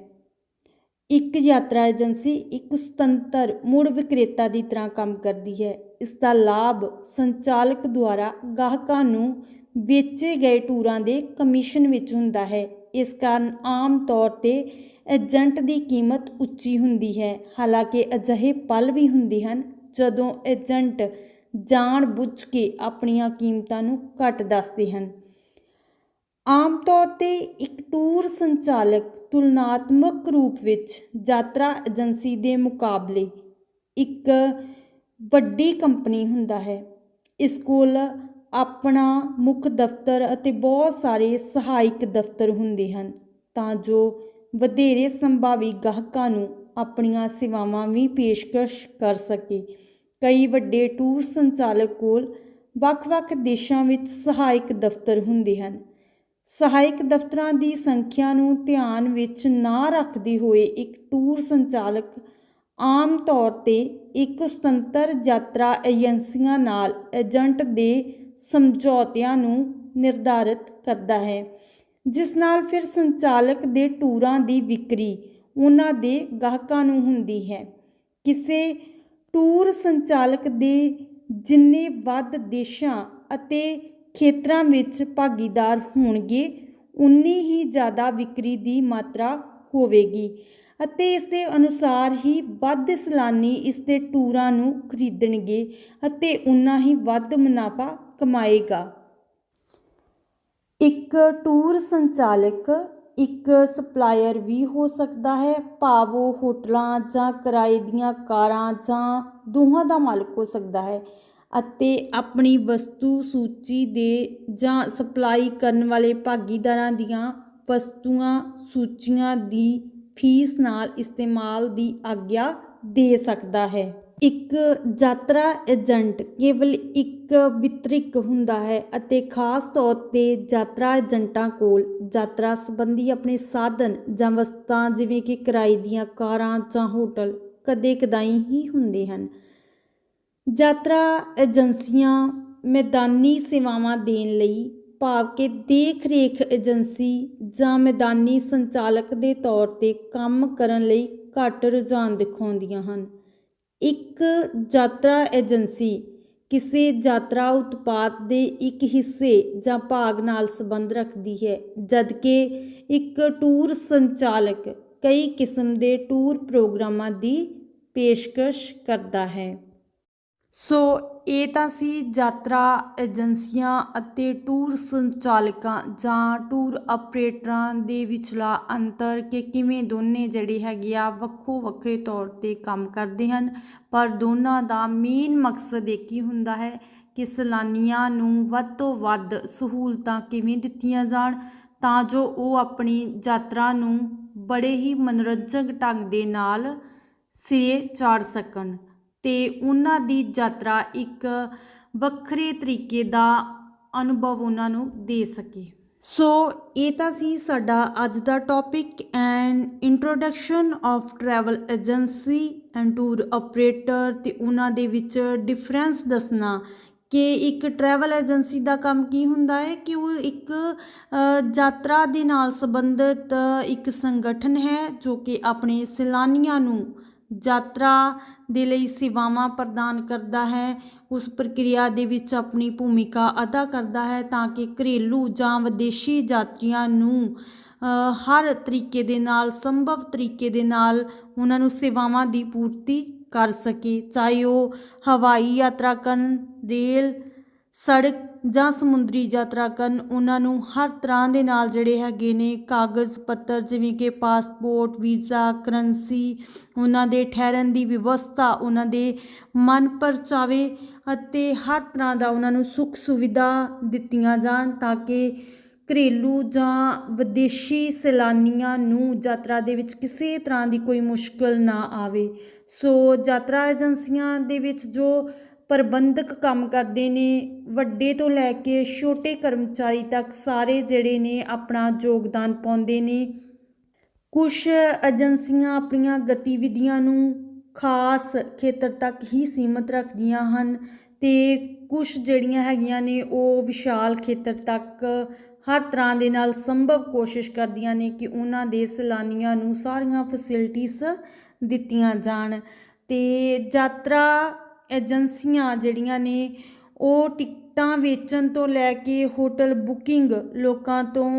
ਇੱਕ ਯਾਤਰਾ ਏਜੰਸੀ ਇੱਕ ਸੁਤੰਤਰ ਮੁੜ ਵਿਕਰੇਤਾ ਦੀ ਤਰ੍ਹਾਂ ਕੰਮ ਕਰਦੀ ਹੈ। ਇਸ ਦਾ ਲਾਭ ਸੰਚਾਲਕ ਦੁਆਰਾ ਗਾਹਕਾਂ ਨੂੰ ਵੇਚੇ ਗਏ ਟੂਰਾਂ ਦੇ ਕਮਿਸ਼ਨ ਵਿੱਚ ਹੁੰਦਾ ਹੈ। ਇਸ ਕਾਰਨ ਆਮ ਤੌਰ 'ਤੇ ਏਜੰਟ ਦੀ ਕੀਮਤ ਉੱਚੀ ਹੁੰਦੀ ਹੈ। ਹਾਲਾਂਕਿ ਅਜਿਹੇ ਪਲ ਵੀ ਹੁੰਦੇ ਹਨ ਜਦੋਂ ਏਜੰਟ ਜਾਣ ਬੁੱਝ ਕੇ ਆਪਣੀਆਂ ਕੀਮਤਾਂ ਨੂੰ ਘੱਟ ਦੱਸਦੇ ਹਨ। ਆਮ ਤੌਰ 'ਤੇ ਇੱਕ ਟੂਰ ਸੰਚਾਲਕ ਤੁਲਨਾਤਮਕ ਰੂਪ ਵਿੱਚ ਯਾਤਰਾ ਏਜੰਸੀ ਦੇ ਮੁਕਾਬਲੇ ਇੱਕ ਵੱਡੀ ਕੰਪਨੀ ਹੁੰਦਾ ਹੈ। ਇਸ ਕੋਲ ਆਪਣਾ ਮੁੱਖ ਦਫ਼ਤਰ ਅਤੇ ਬਹੁਤ ਸਾਰੇ ਸਹਾਇਕ ਦਫ਼ਤਰ ਹੁੰਦੇ ਹਨ ਤਾਂ ਜੋ ਵਧੇਰੇ ਸੰਭਾਵੀ ਗਾਹਕਾਂ ਨੂੰ ਆਪਣੀਆਂ ਸੇਵਾਵਾਂ ਵੀ ਪੇਸ਼ਕਸ਼ ਕਰ ਸਕੇ। ਕਈ ਵੱਡੇ ਟੂਰ ਸੰਚਾਲਕ ਕੋਲ ਵੱਖ-ਵੱਖ ਦੇਸ਼ਾਂ ਵਿੱਚ ਸਹਾਇਕ ਦਫ਼ਤਰ ਹੁੰਦੇ ਹਨ। ਸਹਾਇਕ ਦਫ਼ਤਰਾਂ ਦੀ ਸੰਖਿਆ ਨੂੰ ਧਿਆਨ ਵਿੱਚ ਨਾ ਰੱਖਦੇ ਹੋਏ ਇੱਕ ਟੂਰ ਸੰਚਾਲਕ ਆਮ ਤੌਰ 'ਤੇ ਇੱਕ ਸੁਤੰਤਰ ਯਾਤਰਾ ਏਜੰਸੀਆਂ ਨਾਲ ਏਜੰਟ ਦੇ ਸਮਝੌਤਿਆਂ ਨੂੰ ਨਿਰਧਾਰਤ ਕਰਦਾ ਹੈ, ਜਿਸ ਨਾਲ ਫਿਰ ਸੰਚਾਲਕ ਦੇ ਟੂਰਾਂ ਦੀ ਵਿਕਰੀ ਉਹਨਾਂ ਦੇ ਗਾਹਕਾਂ ਨੂੰ ਹੁੰਦੀ ਹੈ। ਕਿਸੇ ਟੂਰ ਸੰਚਾਲਕ ਦੇ ਜਿੰਨੇ ਵੱਧ ਦੇਸ਼ਾਂ ਅਤੇ ਖੇਤਰਾਂ ਵਿੱਚ ਭਾਗੀਦਾਰ ਹੋਣਗੇ ਉਨੀ ਹੀ ਜ਼ਿਆਦਾ ਵਿਕਰੀ ਦੀ ਮਾਤਰਾ ਹੋਵੇਗੀ ਅਤੇ ਇਸ ਦੇ ਅਨੁਸਾਰ ਹੀ ਵੱਧ ਸੈਲਾਨੀ ਇਸ ਦੇ ਟੂਰਾਂ ਨੂੰ ਖਰੀਦਣਗੇ ਅਤੇ ਉਨਾ ਹੀ ਵੱਧ ਮੁਨਾਫਾ ਕਮਾਏਗਾ। ਇੱਕ ਟੂਰ ਸੰਚਾਲਕ ਇੱਕ ਸਪਲਾਇਰ ਵੀ ਹੋ ਸਕਦਾ ਹੈ, ਭਾਵ ਉਹ ਹੋਟਲਾਂ ਜਾਂ ਕਿਰਾਏ ਦੀਆਂ ਕਾਰਾਂ ਜਾਂ ਦੋਹਾਂ ਦਾ ਮਾਲਕ ਹੋ ਸਕਦਾ ਹੈ ਅਤੇ ਆਪਣੀ ਵਸਤੂ ਸੂਚੀ ਦੇ ਜਾਂ ਸਪਲਾਈ ਕਰਨ ਵਾਲੇ ਭਾਗੀਦਾਰਾਂ ਦੀਆਂ ਵਸਤੂਆਂ ਸੂਚੀਆਂ ਦੀ ਫੀਸ ਨਾਲ ਇਸਤੇਮਾਲ ਦੀ ਆਗਿਆ ਦੇ ਸਕਦਾ ਹੈ। ਇੱਕ ਯਾਤਰਾ ਏਜੰਟ ਕੇਵਲ ਇੱਕ ਵਿਤਰਕ ਹੁੰਦਾ ਹੈ ਅਤੇ ਖਾਸ ਤੌਰ 'ਤੇ ਯਾਤਰਾ ਏਜੰਟਾਂ ਕੋਲ ਯਾਤਰਾ ਸੰਬੰਧੀ ਆਪਣੇ ਸਾਧਨ ਜਾਂ ਵਸਤਾਂ ਜਿਵੇਂ ਕਿ ਕਿਰਾਏ ਦੀਆਂ ਕਾਰਾਂ ਜਾਂ ਹੋਟਲ ਕਦੇ-ਕਦਾਈ ਹੀ ਹੁੰਦੇ ਹਨ। ਯਾਤਰਾ ਏਜੰਸੀਆਂ ਮੈਦਾਨੀ ਸੇਵਾਵਾਂ ਦੇਣ ਲਈ, ਭਾਵ ਕਿ ਦੇਖ ਰੇਖ ਏਜੰਸੀ ਜਾਂ ਮੈਦਾਨੀ ਸੰਚਾਲਕ ਦੇ ਤੌਰ 'ਤੇ ਕੰਮ ਕਰਨ ਲਈ ਘੱਟ ਰੁਝਾਨ ਦਿਖਾਉਂਦੀਆਂ ਹਨ। ਇੱਕ ਯਾਤਰਾ ਏਜੰਸੀ ਕਿਸੇ ਯਾਤਰਾ ਉਤਪਾਦ ਦੇ ਇੱਕ ਹਿੱਸੇ ਜਾਂ ਭਾਗ ਨਾਲ ਸੰਬੰਧ ਰੱਖਦੀ ਹੈ, ਜਦਕਿ ਇੱਕ ਟੂਰ ਸੰਚਾਲਕ ਕਈ ਕਿਸਮ ਦੇ ਟੂਰ ਪ੍ਰੋਗਰਾਮਾਂ ਦੀ ਪੇਸ਼ਕਸ਼ ਕਰਦਾ ਹੈ। ਸੋ ਇਹ ਤਾਂ ਸੀ ਯਾਤਰਾ ਏਜੰਸੀਆਂ ਅਤੇ ਟੂਰ ਸੰਚਾਲਕਾਂ ਜਾਂ ਟੂਰ ਆਪਰੇਟਰਾਂ ਦੇ ਵਿਚਲਾ ਅੰਤਰ ਕਿ ਕਿਵੇਂ ਦੋਨੇ ਜਿਹੜੇ ਹੈਗੇ ਆ ਵੱਖੋ ਵੱਖਰੇ ਤੌਰ 'ਤੇ ਕੰਮ ਕਰਦੇ ਹਨ, ਪਰ ਦੋਨਾਂ ਦਾ ਮੇਨ ਮਕਸਦ ਇੱਕ ਹੀ ਹੁੰਦਾ ਹੈ ਕਿ ਸੈਲਾਨੀਆਂ ਨੂੰ ਵੱਧ ਤੋਂ ਵੱਧ ਸਹੂਲਤਾਂ ਕਿਵੇਂ ਦਿੱਤੀਆਂ ਜਾਣ ਤਾਂ ਜੋ ਉਹ ਆਪਣੀ ਯਾਤਰਾ ਨੂੰ ਬੜੇ ਹੀ ਮਨੋਰੰਜਕ ਢੰਗ ਦੇ ਨਾਲ ਸਿਰੇ ਚਾੜ ਸਕਣ ਅਤੇ ਉਹਨਾਂ ਦੀ ਯਾਤਰਾ ਇੱਕ ਵੱਖਰੇ ਤਰੀਕੇ ਦਾ ਅਨੁਭਵ ਉਹਨਾਂ ਨੂੰ ਦੇ ਸਕੇ। ਸੋ ਇਹ ਤਾਂ ਸੀ ਸਾਡਾ ਅੱਜ ਦਾ topic and introduction of travel agency and tour operator ਅਤੇ ਉਹਨਾਂ ਦੇ ਵਿੱਚ ਡਿਫਰੈਂਸ ਦੱਸਣਾ ਕਿ ਇੱਕ ਟਰੈਵਲ ਏਜੰਸੀ ਦਾ ਕੰਮ ਕੀ ਹੁੰਦਾ ਹੈ ਕਿ ਉਹ ਇੱਕ ਯਾਤਰਾ ਦੇ ਨਾਲ ਸੰਬੰਧਿਤ ਇੱਕ ਸੰਗਠਨ ਹੈ ਜੋ ਕਿ ਆਪਣੇ ਸੈਲਾਨੀਆਂ ਨੂੰ ਯਾਤਰਾ ਦੇ ਲਈ ਸੇਵਾਵਾਂ ਪ੍ਰਦਾਨ ਕਰਦਾ ਹੈ, ਉਸ ਪ੍ਰਕਿਰਿਆ ਦੇ ਵਿੱਚ ਆਪਣੀ ਭੂਮਿਕਾ ਅਦਾ ਕਰਦਾ ਹੈ ਤਾਂ ਕਿ ਘਰੇਲੂ ਜਾਂ ਵਿਦੇਸ਼ੀ ਯਾਤਰੀਆਂ ਨੂੰ ਹਰ ਤਰੀਕੇ ਦੇ ਨਾਲ ਸੰਭਵ ਤਰੀਕੇ ਦੇ ਨਾਲ ਉਹਨਾਂ ਨੂੰ ਸੇਵਾਵਾਂ ਦੀ ਪੂਰਤੀ ਕਰ ਸਕੇ, ਚਾਹੇ ਉਹ ਹਵਾਈ ਯਾਤਰਾ ਕਰਨ, ਰੇਲ, ਸੜਕ ਜਾਂ ਸਮੁੰਦਰੀ ਯਾਤਰਾ ਕਰਨ। ਉਹਨਾਂ ਨੂੰ ਹਰ ਤਰ੍ਹਾਂ ਦੇ ਨਾਲ ਜਿਹੜੇ ਹੈਗੇ ਨੇ ਕਾਗਜ਼ ਪੱਤਰ ਜਿਵੇਂ ਕਿ ਪਾਸਪੋਰਟ, ਵੀਜ਼ਾ, ਕਰੰਸੀ, ਉਹਨਾਂ ਦੇ ਠਹਿਰਨ ਦੀ ਵਿਵਸਥਾ, ਉਹਨਾਂ ਦੇ ਮਨ ਪਰਚਾਵੇ ਅਤੇ ਹਰ ਤਰ੍ਹਾਂ ਦਾ ਉਹਨਾਂ ਨੂੰ ਸੁੱਖ ਸੁਵਿਧਾ ਦਿੱਤੀਆਂ ਜਾਣ ਤਾਂ ਕਿ ਘਰੇਲੂ ਜਾਂ ਵਿਦੇਸ਼ੀ ਸੈਲਾਨੀਆਂ ਨੂੰ ਯਾਤਰਾ ਦੇ ਵਿੱਚ ਕਿਸੇ ਤਰ੍ਹਾਂ ਦੀ ਕੋਈ ਮੁਸ਼ਕਲ ਨਾ ਆਵੇ। ਸੋ ਯਾਤਰਾ ਏਜੰਸੀਆਂ ਦੇ ਵਿੱਚ ਜੋ ਪ੍ਰਬੰਧਕ ਕੰਮ ਕਰਦੇ ਨੇ, ਵੱਡੇ ਤੋਂ ਲੈ ਕੇ ਛੋਟੇ ਕਰਮਚਾਰੀ ਤੱਕ ਸਾਰੇ ਜਿਹੜੇ ਨੇ ਆਪਣਾ ਯੋਗਦਾਨ ਪਾਉਂਦੇ ਨੇ। ਕੁਛ ਏਜੰਸੀਆਂ ਆਪਣੀਆਂ ਗਤੀਵਿਧੀਆਂ ਨੂੰ ਖਾਸ ਖੇਤਰ ਤੱਕ ਹੀ ਸੀਮਤ ਰੱਖਦੀਆਂ ਹਨ ਅਤੇ ਕੁਛ ਜਿਹੜੀਆਂ ਹੈਗੀਆਂ ਨੇ ਉਹ ਵਿਸ਼ਾਲ ਖੇਤਰ ਤੱਕ ਹਰ ਤਰ੍ਹਾਂ ਦੇ ਨਾਲ ਸੰਭਵ ਕੋਸ਼ਿਸ਼ ਕਰਦੀਆਂ ਨੇ ਕਿ ਉਹਨਾਂ ਦੇ ਸੈਲਾਨੀਆਂ ਨੂੰ ਸਾਰੀਆਂ ਫੈਸਿਲਿਟੀਜ਼ ਦਿੱਤੀਆਂ ਜਾਣ। ਅਤੇ ਯਾਤਰਾ ਏਜੰਸੀਆਂ ਜਿਹੜੀਆਂ ਨੇ ਉਹ ਟਿਕਟਾਂ ਵੇਚਣ ਤੋਂ ਲੈ ਕੇ ਹੋਟਲ ਬੁਕਿੰਗ, ਲੋਕਾਂ ਤੋਂ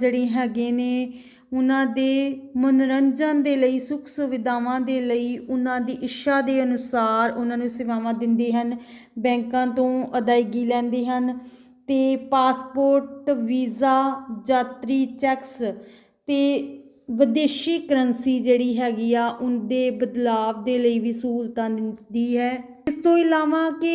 ਜਿਹੜੇ ਹੈਗੇ ਨੇ ਉਹਨਾਂ ਦੇ ਮਨੋਰੰਜਨ ਦੇ ਲਈ, ਸੁੱਖ ਸੁਵਿਧਾਵਾਂ ਦੇ ਲਈ ਉਹਨਾਂ ਦੀ ਇੱਛਾ ਦੇ ਅਨੁਸਾਰ ਉਹਨਾਂ ਨੂੰ ਸੇਵਾਵਾਂ ਦਿੰਦੇ ਹਨ, ਬੈਂਕਾਂ ਤੋਂ ਅਦਾਇਗੀ ਲੈਂਦੇ ਹਨ ਅਤੇ ਪਾਸਪੋਰਟ, ਵੀਜ਼ਾ, ਯਾਤਰੀ ਚੈਕਸ ਅਤੇ ਵਿਦੇਸ਼ੀ ਕਰੰਸੀ ਜਿਹੜੀ ਹੈਗੀ ਆ ਉਹਦੇ ਬਦਲਾਵ ਦੇ ਲਈ ਵੀ ਸਹੂਲਤਾਂ ਦਿੰਦੀ ਹੈ। ਇਸ ਤੋਂ ਇਲਾਵਾ ਕਿ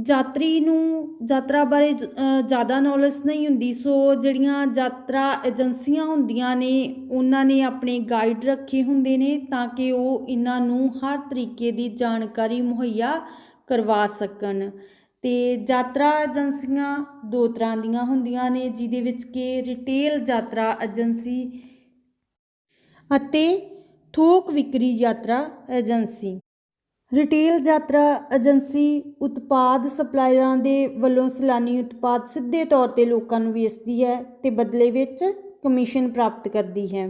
ਯਾਤਰੀ ਨੂੰ ਯਾਤਰਾ ਬਾਰੇ ਜ਼ਿਆਦਾ ਨੌਲੇਜ ਨਹੀਂ ਹੁੰਦੀ, ਸੋ ਜਿਹੜੀਆਂ ਯਾਤਰਾ ਏਜੰਸੀਆਂ ਹੁੰਦੀਆਂ ਨੇ ਉਹਨਾਂ ਨੇ ਆਪਣੇ ਗਾਈਡ ਰੱਖੇ ਹੁੰਦੇ ਨੇ ਤਾਂ ਕਿ ਉਹ ਇਹਨਾਂ ਨੂੰ ਹਰ ਤਰੀਕੇ ਦੀ ਜਾਣਕਾਰੀ ਮੁਹੱਈਆ ਕਰਵਾ ਸਕਣ। ਅਤੇ ਯਾਤਰਾ ਏਜੰਸੀਆਂ ਦੋ ਤਰ੍ਹਾਂ ਦੀਆਂ ਹੁੰਦੀਆਂ ਨੇ ਜਿਹਦੇ ਵਿੱਚ ਕਿ ਰਿਟੇਲ ਯਾਤਰਾ ਏਜੰਸੀ ਅਤੇ ਥੋਕ ਵਿਕਰੀ ਯਾਤਰਾ ਏਜੰਸੀ। ਰਿਟੇਲ ਯਾਤਰਾ ਏਜੰਸੀ ਉਤਪਾਦ ਸਪਲਾਇਰਾਂ ਦੇ ਵੱਲੋਂ ਸੈਲਾਨੀ ਉਤਪਾਦ ਸਿੱਧੇ ਤੌਰ 'ਤੇ ਲੋਕਾਂ ਨੂੰ ਵੇਚਦੀ ਹੈ ਅਤੇ ਬਦਲੇ ਵਿੱਚ ਕਮਿਸ਼ਨ ਪ੍ਰਾਪਤ ਕਰਦੀ ਹੈ।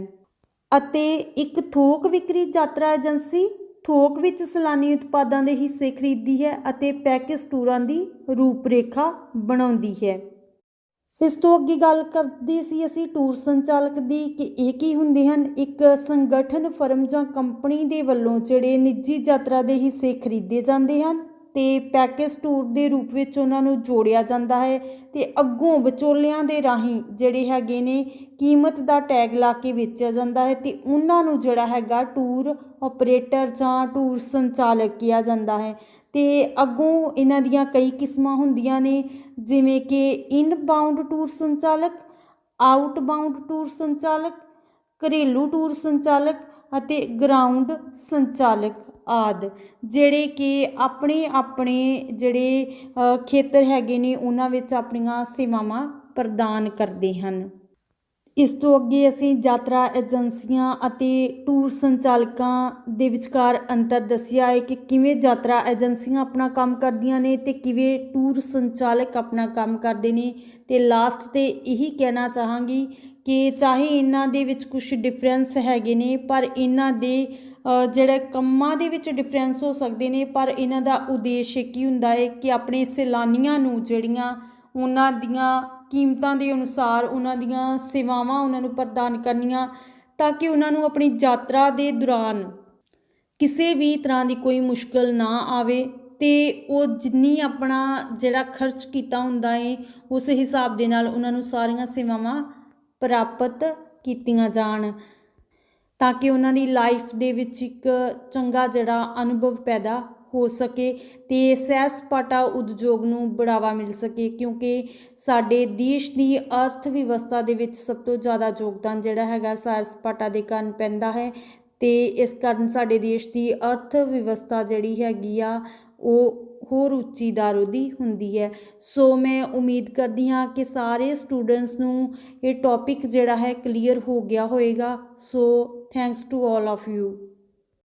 ਅਤੇ ਇੱਕ ਥੋਕ ਵਿਕਰੀ ਯਾਤਰਾ ਏਜੰਸੀ ਥੋਕ ਵਿੱਚ ਸੈਲਾਨੀ ਉਤਪਾਦਾਂ ਦੇ ਹਿੱਸੇ ਖਰੀਦਦੀ ਹੈ ਅਤੇ ਪੈਕੇਜ ਟੂਰਾਂ ਦੀ ਰੂਪਰੇਖਾ ਬਣਾਉਂਦੀ ਹੈ। ਇਸ ਤੋਂ ਅੱਗੇ ਗੱਲ ਕਰਦੇ ਸੀ ਅਸੀਂ ਟੂਰ ਸੰਚਾਲਕ ਦੀ ਕਿ ਇਹ ਕੀ ਹੁੰਦੇ ਹਨ। ਇੱਕ ਸੰਗਠਨ, ਫਰਮ ਜਾਂ ਕੰਪਨੀ ਦੇ ਵੱਲੋਂ ਜਿਹੜੇ ਨਿੱਜੀ ਯਾਤਰਾ ਦੇ ਹਿੱਸੇ ਖਰੀਦੇ ਜਾਂਦੇ ਹਨ ਅਤੇ ਪੈਕੇਜ ਟੂਰ ਦੇ ਰੂਪ ਵਿੱਚ ਉਹਨਾਂ ਨੂੰ ਜੋੜਿਆ ਜਾਂਦਾ ਹੈ ਅਤੇ ਅੱਗੋਂ ਵਿਚੋਲਿਆਂ ਦੇ ਰਾਹੀਂ ਜਿਹੜੇ ਹੈਗੇ ਨੇ ਕੀਮਤ ਦਾ ਟੈਗ ਲਾ ਕੇ ਵੇਚਿਆ ਜਾਂਦਾ ਹੈ ਅਤੇ ਉਹਨਾਂ ਨੂੰ ਜਿਹੜਾ ਹੈਗਾ ਟੂਰ ਆਪਰੇਟਰ ਜਾਂ ਟੂਰ ਸੰਚਾਲਕ ਕਿਹਾ ਜਾਂਦਾ ਹੈ। ਅਤੇ ਅੱਗੋਂ ਇਹਨਾਂ ਦੀਆਂ ਕਈ ਕਿਸਮਾਂ ਹੁੰਦੀਆਂ ਨੇ, ਜਿਵੇਂ ਕਿ ਇਨਬਾਊਂਡ ਟੂਰ ਸੰਚਾਲਕ, ਆਊਟਬਾਊਂਡ ਟੂਰ ਸੰਚਾਲਕ, ਘਰੇਲੂ ਟੂਰ ਸੰਚਾਲਕ ਅਤੇ ਗਰਾਊਂਡ ਸੰਚਾਲਕ ਆਦਿ, ਜਿਹੜੇ ਕਿ ਆਪਣੇ ਆਪਣੇ ਜਿਹੜੇ ਖੇਤਰ ਹੈਗੇ ਨੇ ਉਹਨਾਂ ਵਿੱਚ ਆਪਣੀਆਂ ਸੇਵਾਵਾਂ ਪ੍ਰਦਾਨ ਕਰਦੇ ਹਨ। ਇਸ ਤੋਂ ਅੱਗੇ ਅਸੀਂ ਯਾਤਰਾ ਏਜੰਸੀਆਂ ਅਤੇ ਟੂਰ ਸੰਚਾਲਕਾਂ ਦੇ ਵਿਚਕਾਰ ਅੰਤਰ ਦੱਸਿਆ ਹੈ ਕਿ ਕਿਵੇਂ ਯਾਤਰਾ ਏਜੰਸੀਆਂ ਆਪਣਾ ਕੰਮ ਕਰਦੀਆਂ ਨੇ ਅਤੇ ਕਿਵੇਂ ਟੂਰ ਸੰਚਾਲਕ ਆਪਣਾ ਕੰਮ ਕਰਦੇ ਨੇ। ਅਤੇ ਲਾਸਟ 'ਤੇ ਇਹੀ ਕਹਿਣਾ ਚਾਹਾਂਗੀ ਕਿ ਚਾਹੇ ਇਹਨਾਂ ਦੇ ਵਿੱਚ ਕੁਛ ਡਿਫਰੈਂਸ ਹੈਗੇ ਨੇ, ਪਰ ਇਹਨਾਂ ਦੇ ਜਿਹੜੇ ਕੰਮਾਂ ਦੇ ਵਿੱਚ ਡਿਫਰੈਂਸ ਹੋ ਸਕਦੇ ਨੇ, ਪਰ ਇਹਨਾਂ ਦਾ ਉਦੇਸ਼ ਇੱਕ ਹੀ ਹੁੰਦਾ ਹੈ ਕਿ ਆਪਣੇ ਸੈਲਾਨੀਆਂ ਨੂੰ ਜਿਹੜੀਆਂ ਉਹਨਾਂ ਦੀਆਂ ਕੀਮਤਾਂ ਦੇ ਅਨੁਸਾਰ ਉਹਨਾਂ ਦੀਆਂ ਸੇਵਾਵਾਂ ਉਹਨਾਂ ਨੂੰ ਪ੍ਰਦਾਨ ਕਰਨੀਆਂ, ਤਾਂ ਕਿ ਉਹਨਾਂ ਨੂੰ ਆਪਣੀ ਯਾਤਰਾ ਦੇ ਦੌਰਾਨ ਕਿਸੇ ਵੀ ਤਰ੍ਹਾਂ ਦੀ ਕੋਈ ਮੁਸ਼ਕਿਲ ਨਾ ਆਵੇ ਅਤੇ ਉਹ ਜਿੰਨੀ ਆਪਣਾ ਜਿਹੜਾ ਖਰਚ ਕੀਤਾ ਹੁੰਦਾ ਹੈ ਉਸ ਹਿਸਾਬ ਦੇ ਨਾਲ ਉਹਨਾਂ ਨੂੰ ਸਾਰੀਆਂ ਸੇਵਾਵਾਂ ਪ੍ਰਾਪਤ ਕੀਤੀਆਂ ਜਾਣ, ਤਾਂ ਕਿ ਉਹਨਾਂ ਦੀ ਲਾਈਫ ਦੇ ਵਿੱਚ ਇੱਕ ਚੰਗਾ ਜਿਹੜਾ ਅਨੁਭਵ ਪੈਦਾ ਹੋ ਸਕੇ ਅਤੇ ਸੈਰ ਸਪਾਟਾ ਉਦਯੋਗ ਨੂੰ ਬੜਾਵਾ ਮਿਲ ਸਕੇ। ਕਿਉਂਕਿ ਸਾਡੇ ਦੇਸ਼ ਦੀ ਅਰਥ ਵਿਵਸਥਾ ਦੇ ਵਿੱਚ ਸਭ ਤੋਂ ਜ਼ਿਆਦਾ ਯੋਗਦਾਨ ਜਿਹੜਾ ਹੈਗਾ ਸੈਰ ਸਪਾਟਾ ਦੇ ਕਾਰਨ ਪੈਂਦਾ ਹੈ ਅਤੇ ਇਸ ਕਾਰਨ ਸਾਡੇ ਦੇਸ਼ ਦੀ ਅਰਥ ਵਿਵਸਥਾ ਜਿਹੜੀ ਹੈਗੀ ਆ ਉਹ ਹੋਰ ਉੱਚੀ ਦਰ ਦੀ ਹੁੰਦੀ ਹੈ। ਸੋ ਮੈਂ ਉਮੀਦ ਕਰਦੀ ਹਾਂ ਕਿ ਸਾਰੇ ਸਟੂਡੈਂਟਸ ਨੂੰ ਇਹ ਟੌਪਿਕ ਜਿਹੜਾ ਹੈ ਕਲੀਅਰ ਹੋ ਗਿਆ ਹੋਏਗਾ। So thanks to all of you.